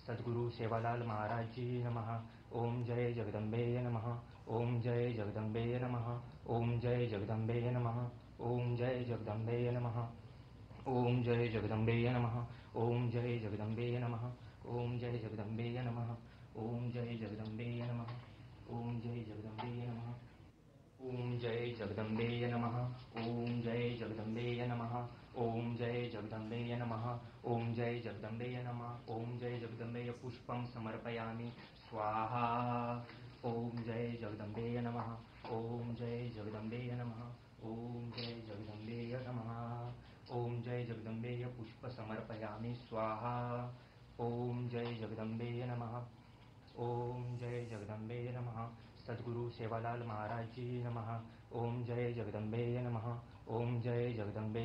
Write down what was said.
सद्गुरु सेवालाल महाराज जी नमः। ओम जय जगदम्बे नमः। ओम जय जगदम्बे नमः। ओम जय जगदम्बे नमः। ओम जय जगदम्बे नमः। ओम जय जगदम्बे नमः। ओम जय जगदम्बे नमः। ओम जय जगदम्बे नमः। ओम जय जगदम्बे नमः। ओम जय जगदम्बे नमः। ओम जय जगदम्बे नमः। ओम जय जगदम्बे नमः। ओम जय जगदम्बे नमः। ओम जय जगदम्बे नमः। ओम जय जगदम्बे पुष्पं समर्पयामि स्वाहा। ओम जय जगदम्बे नमः। ओम जय जगदम्बे नमः। ओम जय जगदम्बे नमः। ओम जय जगदम्बे पुष्प समर्पयामि स्वाहा। ओम जय जगदम्बे नमः। ओम जय जगदम्बे नमः। सद्गुरु सेवालाल महाराज जी नमः। ओम जय जगदम्बे नमः। ओम जय जगदम्बे